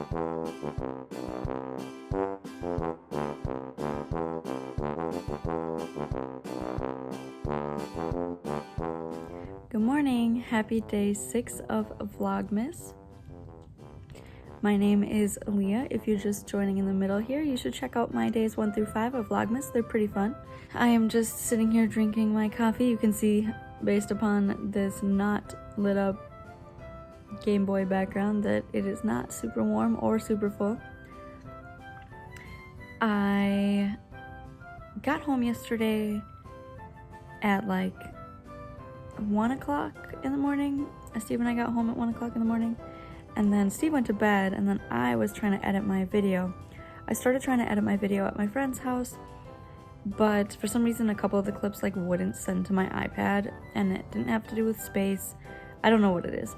Good morning, happy day 6 of Vlogmas. My name is Leah. If you're just joining in the middle here, you should check out my days 1 through 5 of Vlogmas. They're pretty fun. I am just sitting here drinking my coffee. You can see, based upon this not lit up Game Boy background, that it is not super warm or super full. I got home yesterday at like 1 o'clock in the morning. Steve and I got home at 1 o'clock in the morning, and then Steve went to bed, and then I was trying to edit my video. I started trying to edit my video at my friend's house, but for some reason a couple of the clips like wouldn't send to my iPad, and it didn't have to do with space. I don't know what it is.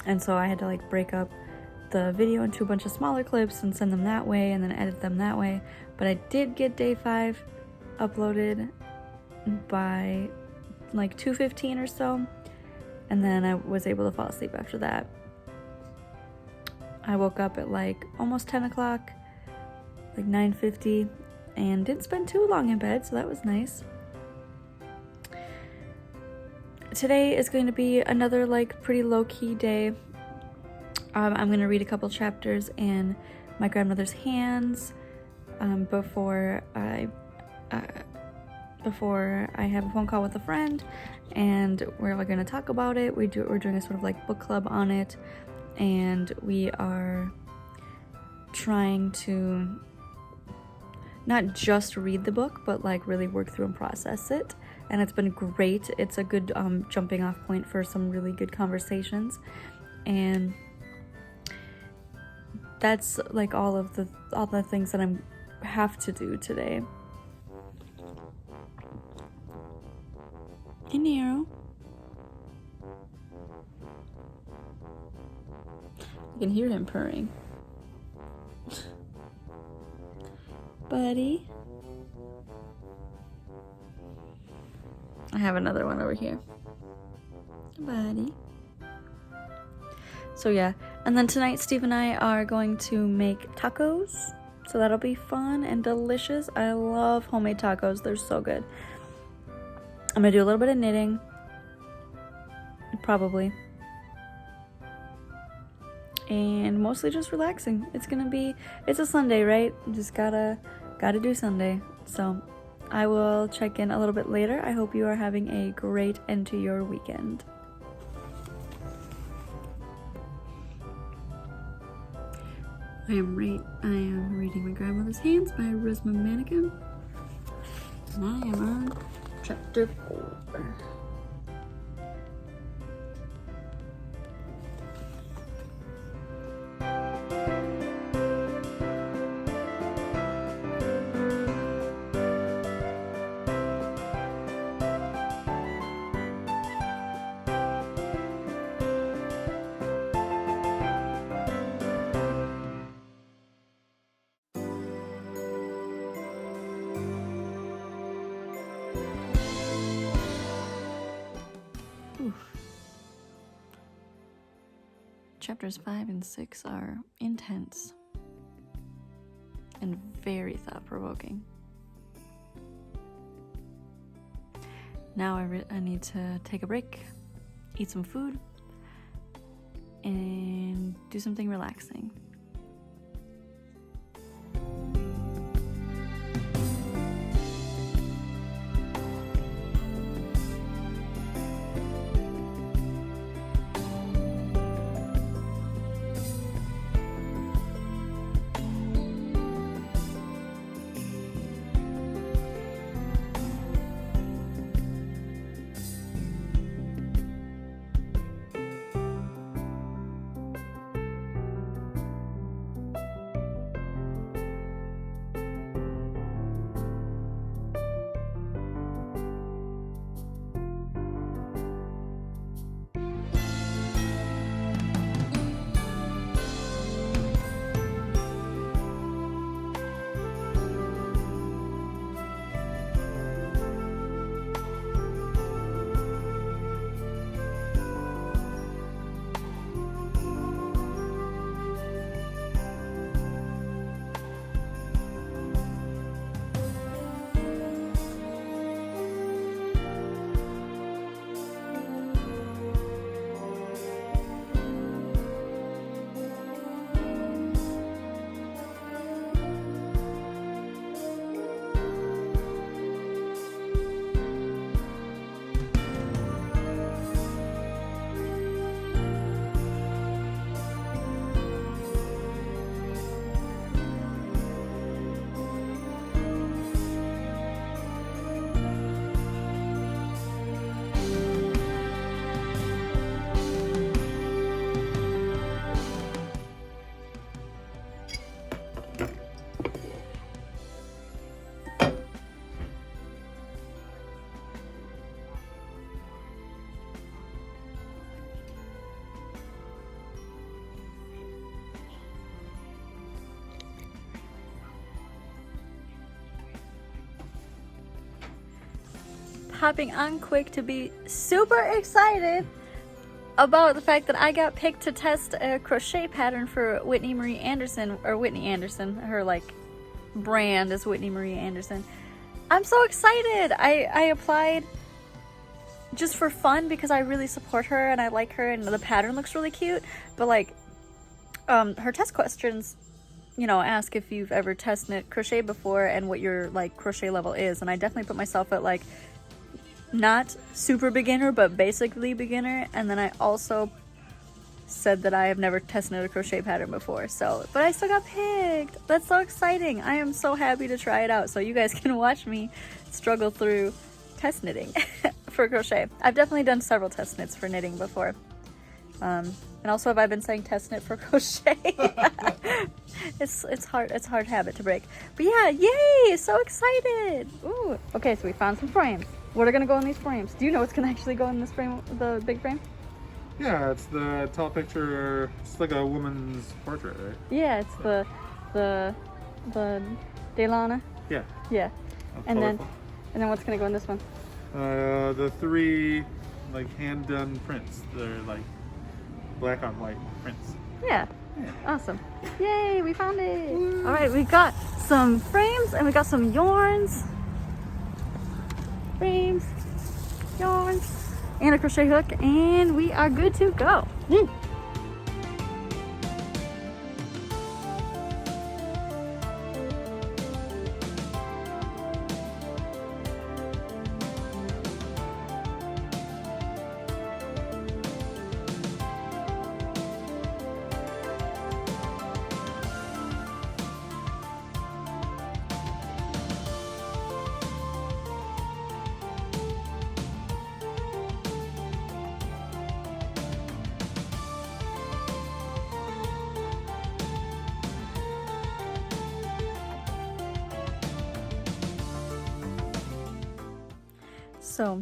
And so I had to like break up the video into a bunch of smaller clips and send them that way and then edit them that way. But I did get day 5 uploaded by like 2:15 or so, and then I was able to fall asleep after that. I woke up at like almost 10 o'clock, like 9:50, and didn't spend too long in bed, so that was nice. Today is going to be another like pretty low-key day. I'm going to read a couple chapters in my grandmother's hands before I have a phone call with a friend, and we're going to talk about it. We're doing a sort of like book club on it, and we are trying to not just read the book, but like really work through and process it. And it's been great. It's a good jumping off point for some really good conversations, and that's like all the things that I have to do today. Hey, Nero. I can hear him purring. Buddy. I have another one over here. Buddy. So yeah, and then tonight Steve and I are going to make tacos. So that'll be fun and delicious. I love homemade tacos. They're so good. I'm gonna do a little bit of knitting. Probably. And mostly just relaxing. It's a Sunday, right? Just gotta do Sunday. So I will check in a little bit later. I hope you are having a great end to your weekend. I am reading My Grandmother's Hands by Rosamund Mannequin. And I am on chapter 4. Chapters 5 and 6 are intense and very thought-provoking. Now I need to take a break, eat some food, and do something relaxing. hopping on quick to be super excited about the fact that I got picked to test a crochet pattern for Whitney Marie Anderson, or Whitney Anderson. Her like brand is Whitney Marie Anderson. I'm so excited. I applied just for fun because I really support her and I like her and the pattern looks really cute. But like, her test questions, you know, ask if you've ever tested crochet before and what your like crochet level is. And I definitely put myself at like not super beginner, but basically beginner. And then I also said that I have never tested a crochet pattern before. So, but I still got picked. That's so exciting. I am so happy to try it out. So you guys can watch me struggle through test knitting for crochet. I've definitely done several test knits for knitting before. And also, have I been saying test knit for crochet? It's hard. It's a hard habit to break. But yeah, yay! So excited. Ooh. Okay, so we found some frames. What are gonna go in these frames? Do you know what's gonna actually go in this frame, the big frame? Yeah, it's the top picture. It's like a woman's portrait, right? Yeah, it's the Delana. Yeah. Yeah. And then what's gonna go in this one? The 3 like hand done prints. They're like black on white prints. Yeah. Awesome. Yay, we found it. All right, we got some frames and we got some yarns. Frames, yarns, and a crochet hook, and we are good to go. Woo. So,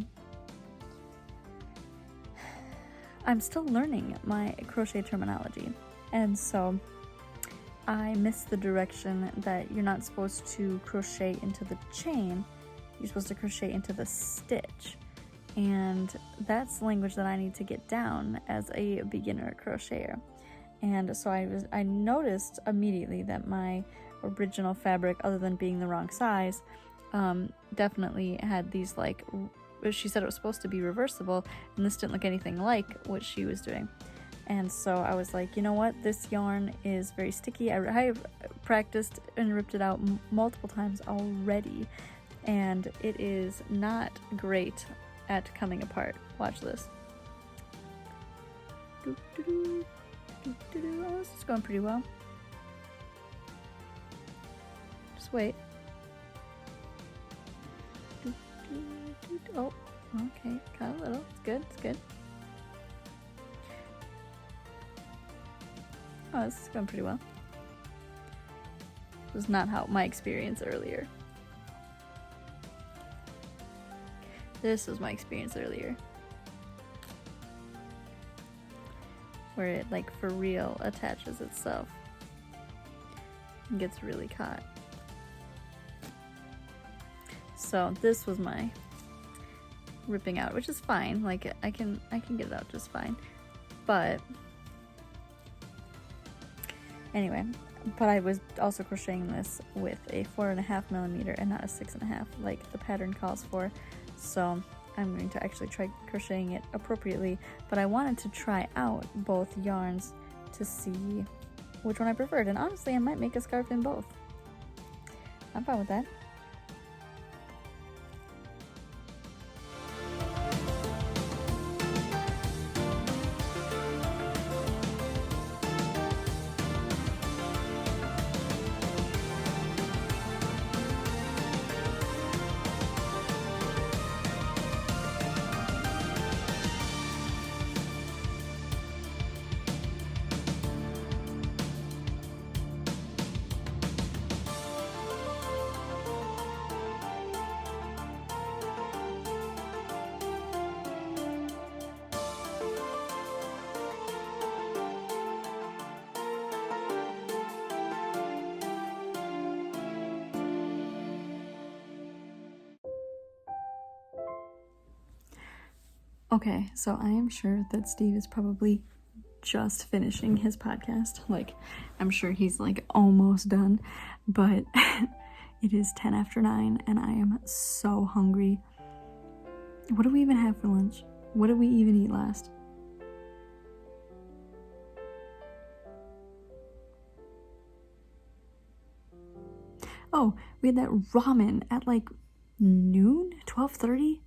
I'm still learning my crochet terminology, and so I missed the direction that you're not supposed to crochet into the chain, you're supposed to crochet into the stitch, and that's language that I need to get down as a beginner crocheter. And so I noticed immediately that my original fabric, other than being the wrong size, definitely had these like, she said it was supposed to be reversible, and this didn't look anything like what she was doing. And so I was like, you know what, this yarn is very sticky. I have practiced and ripped it out multiple times already, and it is not great at coming apart. Watch this. Oh, this is going pretty well. Just wait. Oh, okay, got a little. It's good, it's good. Oh, this is going pretty well. This was not how my experience earlier. This was my experience earlier. Where it, like, for real attaches itself. And gets really caught. So this was my ripping out, which is fine. Like, I can get it out just fine. But anyway, but I was also crocheting this with a 4.5 millimeter and not a 6.5 like the pattern calls for. So I'm going to actually try crocheting it appropriately, but I wanted to try out both yarns to see which one I preferred, and honestly I might make a scarf in both. I'm fine with that. Okay, so I am sure that Steve is probably just finishing his podcast. Like, I'm sure he's like almost done, but it is 10 after 9 and I am so hungry. What do we even have for lunch? What did we even eat last? Oh, we had that ramen at like noon, 12:30.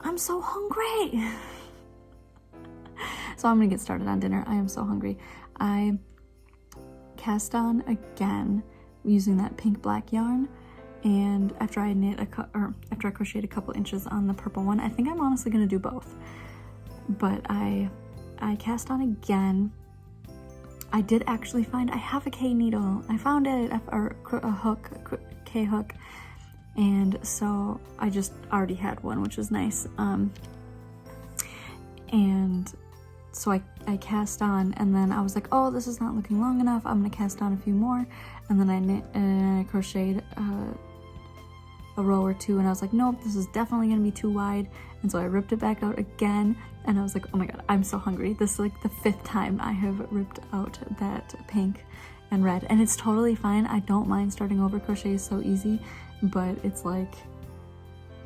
I'm so hungry. So I'm gonna get started on dinner. I am so hungry. I cast on again using that pink black yarn, and after I crocheted a couple inches on the purple one, I think I'm honestly gonna do both. But I cast on again. I did actually find I have a K needle. I found it, or a hook, K hook, and so I just already had one, which was nice. And so I cast on, and then I was like, oh, this is not looking long enough. I'm gonna cast on a few more, and then I crocheted a row or two, and I was like, nope, this is definitely gonna be too wide. And so I ripped it back out again, and I was like, oh my god, I'm so hungry. This is like the 5th time I have ripped out that pink and red, and it's totally fine. I don't mind starting over. Crochet is so easy, but it's like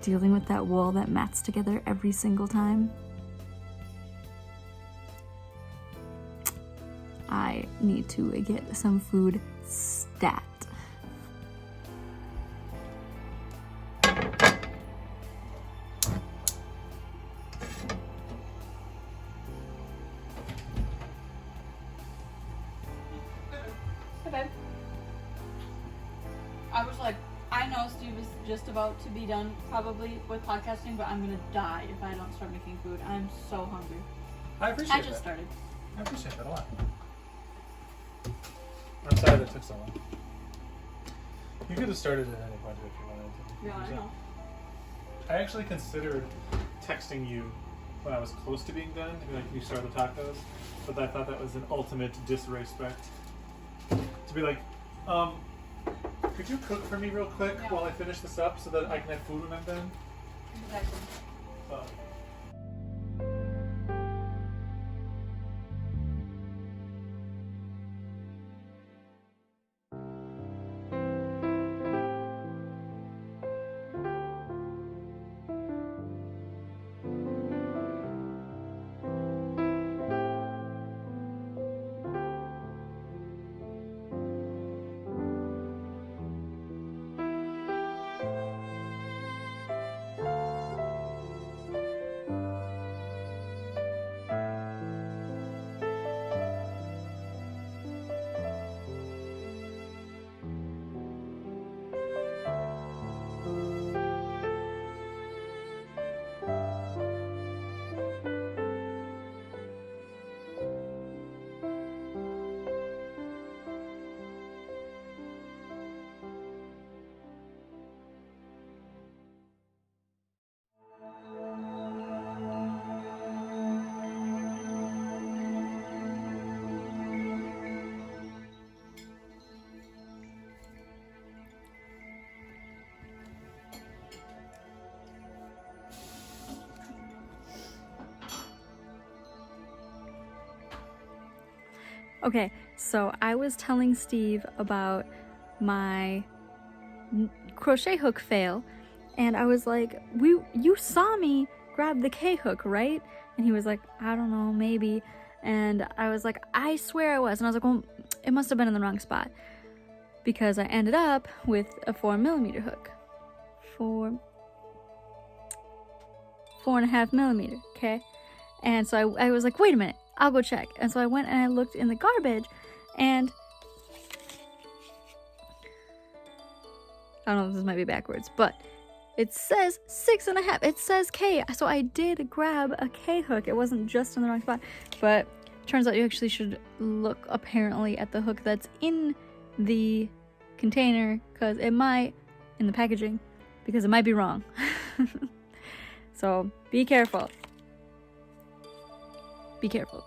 dealing with that wool that mats together every single time. I need to get some food stat. Okay. I was like, I know Steve is just about to be done probably with podcasting, but I'm gonna die if I don't start making food. I'm so hungry. I appreciate I just that. started. I appreciate that a lot. I'm sorry that took so long. You could have started at any point if you wanted to. Yeah, I know. I actually considered texting you when I was close to being done to be like, can you start the tacos? But I thought that was an ultimate disrespect. To be like, could you cook for me real quick Yeah. while I finish this up so that I can have food when I'm done? Exactly. Okay, so I was telling Steve about my crochet hook fail, and I was like, you saw me grab the K hook, right? And he was like, I don't know, maybe. And I was like, I swear I was. And I was like, well, it must have been in the wrong spot, because I ended up with a 4mm hook. 4.5 millimeter, okay? And so I was like, wait a minute, I'll go check. And so I went and I looked in the garbage, and I don't know if this might be backwards, but it says 6.5. It says K. So I did grab a K hook. It wasn't just in the wrong spot, but turns out you actually should look apparently at the hook that's in the container, because it might, in the packaging, because it might be wrong. So be careful. Be careful.